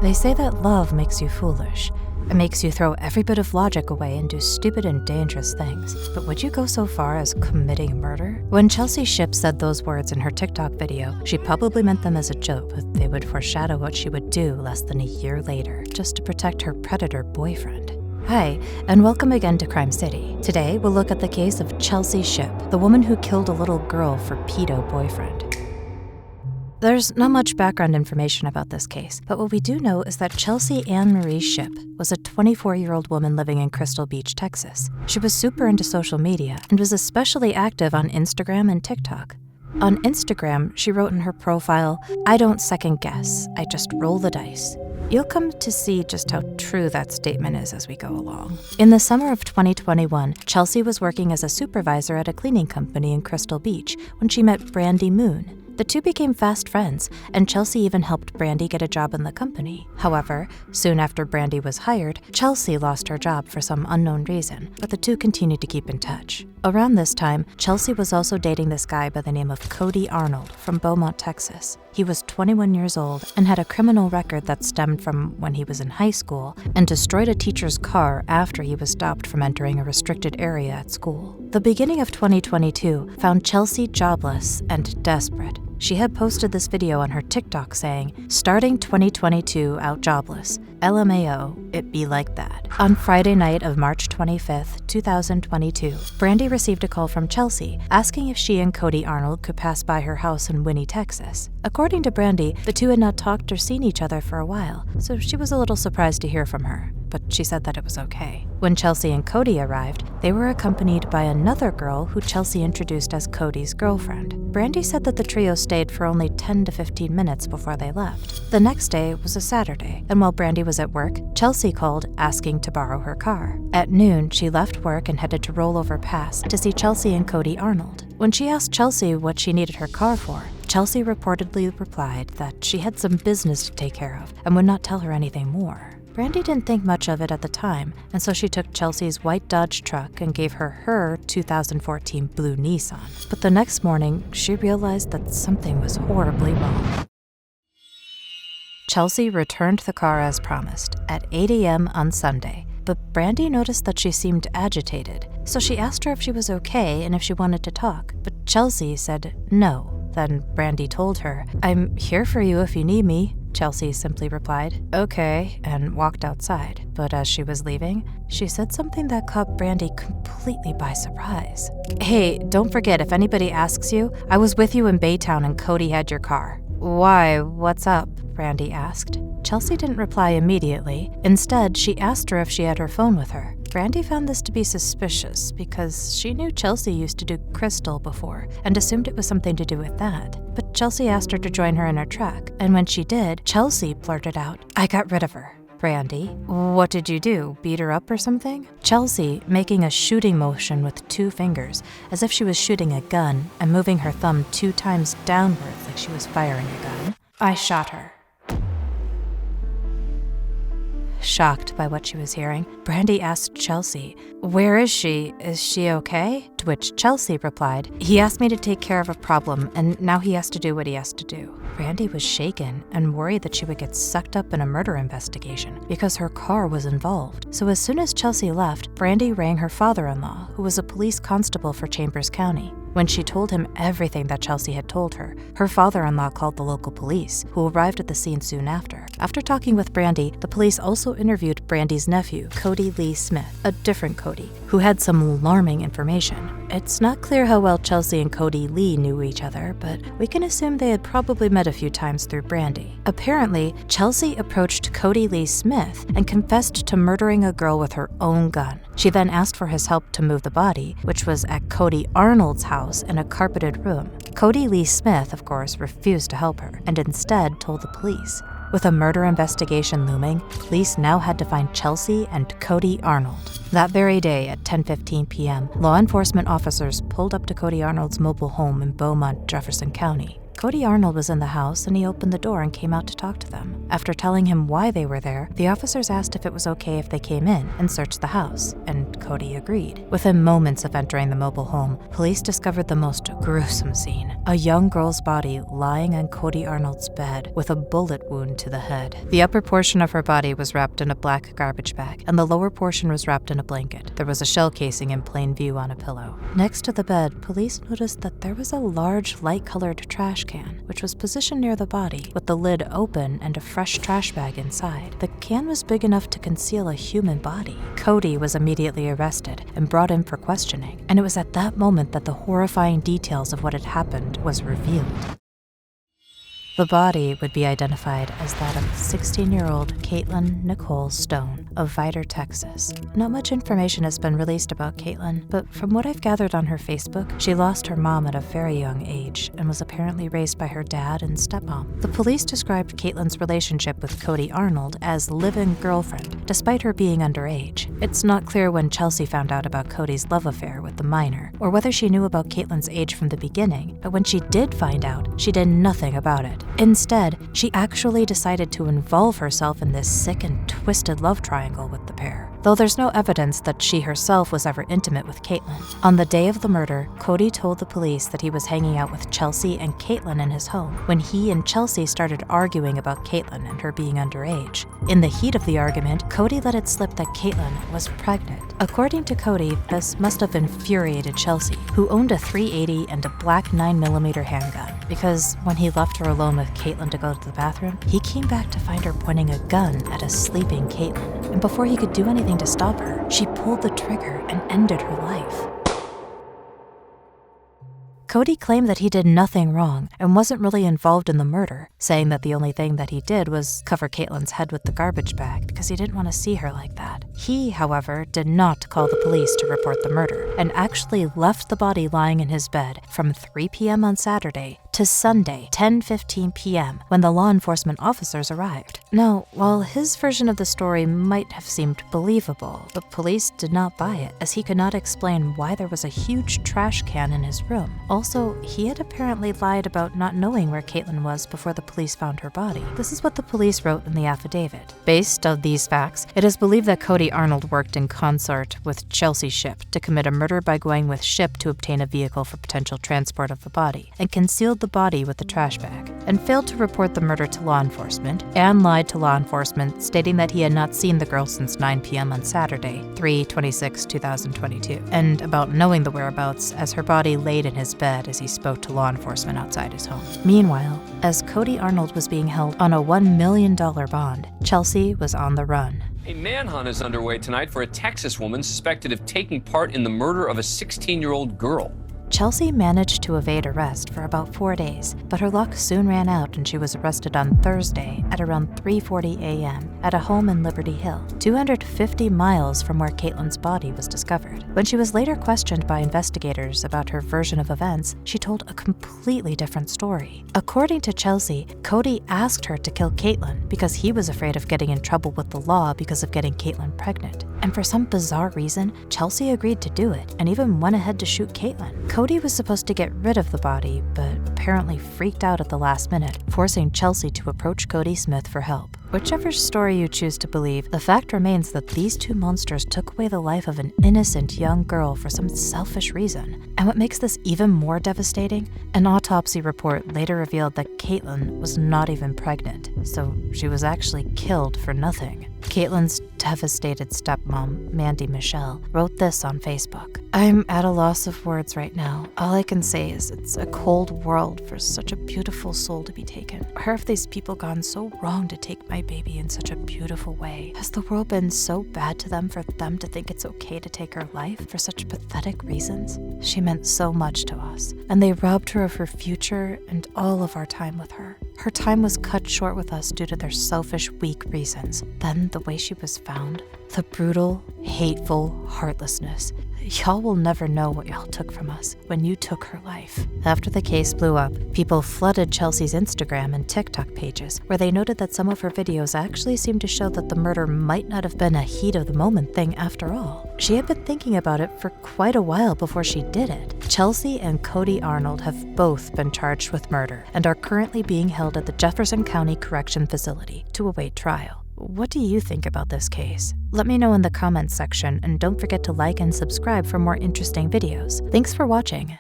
They say that love makes you foolish. It makes you throw every bit of logic away and do stupid and dangerous things. But would you go so far as committing murder? When Chelsea Shipp said those words in her TikTok video, she probably meant them as a joke, but they would foreshadow what she would do less than a year later, just to protect her predator boyfriend. Hi, and welcome again to Crime City. Today, we'll look at the case of Chelsea Shipp, the woman who killed a little girl for Pedo boyfriend. There's not much background information about this case, but what we do know is that Chelsea Ann Marie Shipp was a 24-year-old woman living in Crystal Beach, Texas. She was super into social media and was especially active on Instagram and TikTok. On Instagram, she wrote in her profile, "I don't second guess, I just roll the dice." You'll come to see just how true that statement is as we go along. In the summer of 2021, Chelsea was working as a supervisor at a cleaning company in Crystal Beach when she met Brandy Moon. The two became fast friends, and Chelsea even helped Brandy get a job in the company. However, soon after Brandy was hired, Chelsea lost her job for some unknown reason, but the two continued to keep in touch. Around this time, Chelsea was also dating this guy by the name of Cody Arnold from Beaumont, Texas. He was 21 years old and had a criminal record that stemmed from when he was in high school and destroyed a teacher's car after he was stopped from entering a restricted area at school. The beginning of 2022 found Chelsea jobless and desperate. She had posted this video on her TikTok saying, "Starting 2022 out jobless. LMAO, it be like that." On Friday night of March 25th, 2022, Brandy received a call from Chelsea asking if she and Cody Arnold could pass by her house in Winnie, Texas. According to Brandy, the two had not talked or seen each other for a while, so she was a little surprised to hear from her, but she said that it was okay. When Chelsea and Cody arrived, they were accompanied by another girl who Chelsea introduced as Cody's girlfriend. Brandy said that the trio stayed for only 10 to 15 minutes before they left. The next day was a Saturday, and while Brandy was at work, Chelsea called asking to borrow her car. At noon, she left work and headed to Rollover Pass to see Chelsea and Cody Arnold. When she asked Chelsea what she needed her car for, Chelsea reportedly replied that she had some business to take care of and would not tell her anything more. Brandy didn't think much of it at the time, and so she took Chelsea's white Dodge truck and gave her 2014 blue Nissan. But the next morning, she realized that something was horribly wrong. Chelsea returned the car as promised at 8 a.m. on Sunday, but Brandy noticed that she seemed agitated, so she asked her if she was okay and if she wanted to talk, but Chelsea said no. Then Brandy told her, "I'm here for you if you need me." Chelsea simply replied, "Okay," and walked outside. But as she was leaving, she said something that caught Brandy completely by surprise. "Hey, don't forget, if anybody asks you, I was with you in Baytown and Cody had your car." "Why, what's up?" Brandy asked. Chelsea didn't reply immediately. Instead, she asked her if she had her phone with her. Brandy found this to be suspicious because she knew Chelsea used to do crystal before and assumed it was something to do with that. But Chelsea asked her to join her in her truck, and when she did, Chelsea blurted out, "I got rid of her." Brandy, "What did you do? Beat her up or something?" Chelsea, making a shooting motion with 2 fingers, as if she was shooting a gun, and moving her thumb 2 times downwards like she was firing a gun. "I shot her." Shocked by what she was hearing, Brandy asked Chelsea, "Where is she? Is she okay?" To which Chelsea replied, "He asked me to take care of a problem, and now he has to do what he has to do." Brandy was shaken and worried that she would get sucked up in a murder investigation because her car was involved. So as soon as Chelsea left, Brandy rang her father-in-law, who was a police constable for Chambers County. When she told him everything that Chelsea had told her, her father-in-law called the local police, who arrived at the scene soon after. After talking with Brandy, the police also interviewed Brandy's nephew, Cody Lee Smith, a different Cody, who had some alarming information. It's not clear how well Chelsea and Cody Lee knew each other, but we can assume they had probably met a few times through Brandy. Apparently, Chelsea approached Cody Lee Smith and confessed to murdering a girl with her own gun. She then asked for his help to move the body, which was at Cody Arnold's house in a carpeted room. Cody Lee Smith, of course, refused to help her and instead told the police. With a murder investigation looming, police now had to find Chelsea and Cody Arnold. That very day at 10:15 p.m., law enforcement officers pulled up to Cody Arnold's mobile home in Beaumont, Jefferson County. Cody Arnold was in the house and he opened the door and came out to talk to them. After telling him why they were there, the officers asked if it was okay if they came in and searched the house, and Cody agreed. Within moments of entering the mobile home, police discovered the most gruesome scene: a young girl's body lying on Cody Arnold's bed with a bullet wound to the head. The upper portion of her body was wrapped in a black garbage bag, and the lower portion was wrapped in a blanket. There was a shell casing in plain view on a pillow. Next to the bed, police noticed that there was a large, light-colored trash can, which was positioned near the body, with the lid open and a fresh trash bag inside. The can was big enough to conceal a human body. Cody was immediately arrested and brought in for questioning, and it was at that moment that the horrifying details of what had happened was revealed. The body would be identified as that of 16-year-old Caitlin Nicole Stone of Vidor, Texas. Not much information has been released about Caitlin, but from what I've gathered on her Facebook, she lost her mom at a very young age and was apparently raised by her dad and stepmom. The police described Caitlin's relationship with Cody Arnold as live-in girlfriend, despite her being underage. It's not clear when Chelsea found out about Cody's love affair with the minor, or whether she knew about Caitlin's age from the beginning, but when she did find out, she did nothing about it. Instead, she actually decided to involve herself in this sick and twisted love triangle with the pair, though there's no evidence that she herself was ever intimate with Caitlin. On the day of the murder, Cody told the police that he was hanging out with Chelsea and Caitlin in his home when he and Chelsea started arguing about Caitlin and her being underage. In the heat of the argument, Cody let it slip that Caitlin was pregnant. According to Cody, this must have infuriated Chelsea, who owned a .380 and a black 9mm handgun, because when he left her alone with Caitlin to go to the bathroom, he came back to find her pointing a gun at a sleeping Caitlin, and before he could do anything to stop her, she pulled the trigger and ended her life. Cody claimed that he did nothing wrong and wasn't really involved in the murder, saying that the only thing that he did was cover Caitlin's head with the garbage bag because he didn't want to see her like that. He, however, did not call the police to report the murder and actually left the body lying in his bed from 3 p.m. on Saturday to Sunday, 10:15 p.m., when the law enforcement officers arrived. Now, while his version of the story might have seemed believable, the police did not buy it, as he could not explain why there was a huge trash can in his room. Also, he had apparently lied about not knowing where Caitlin was before the police found her body. This is what the police wrote in the affidavit. Based on these facts, it is believed that Cody Arnold worked in concert with Chelsea Shipp to commit a murder by going with Shipp to obtain a vehicle for potential transport of the body, and concealed the body with the trash bag, and failed to report the murder to law enforcement, and lied to law enforcement, stating that he had not seen the girl since 9 p.m. on Saturday, 3/26/2022, and about knowing the whereabouts as her body laid in his bed as he spoke to law enforcement outside his home. Meanwhile, as Cody Arnold was being held on a $1 million bond, Chelsea was on the run. A manhunt is underway tonight for a Texas woman suspected of taking part in the murder of a 16-year-old girl. Chelsea managed to evade arrest for about 4 days, but her luck soon ran out and she was arrested on Thursday at around 3:40 a.m. at a home in Liberty Hill, 250 miles from where Caitlin's body was discovered. When she was later questioned by investigators about her version of events, she told a completely different story. According to Chelsea, Cody asked her to kill Caitlin because he was afraid of getting in trouble with the law because of getting Caitlin pregnant. And for some bizarre reason, Chelsea agreed to do it and even went ahead to shoot Caitlin. Cody was supposed to get rid of the body, but apparently freaked out at the last minute, forcing Chelsea to approach Cody Smith for help. Whichever story you choose to believe, the fact remains that these two monsters took away the life of an innocent young girl for some selfish reason. And what makes this even more devastating? An autopsy report later revealed that Caitlin was not even pregnant, so she was actually killed for nothing. Caitlin's devastated stepmom, Mandy Michelle, wrote this on Facebook. "I'm at a loss of words right now. All I can say is it's a cold world for such a beautiful soul to be taken. Where have these people gone so wrong to take my baby in such a beautiful way? Has the world been so bad to them for them to think it's okay to take her life for such pathetic reasons? She meant so much to us, and they robbed her of her future and all of our time with her. Her time was cut short with us due to their selfish, weak reasons. Then the way she was found, the brutal, hateful heartlessness. Y'all will never know what y'all took from us when you took her life." After the case blew up, people flooded Chelsea's Instagram and TikTok pages, where they noted that some of her videos actually seemed to show that the murder might not have been a heat-of-the-moment thing after all. She had been thinking about it for quite a while before she did it. Chelsea and Cody Arnold have both been charged with murder and are currently being held at the Jefferson County Correction Facility to await trial. What do you think about this case? Let me know in the comments section, and don't forget to like and subscribe for more interesting videos. Thanks for watching.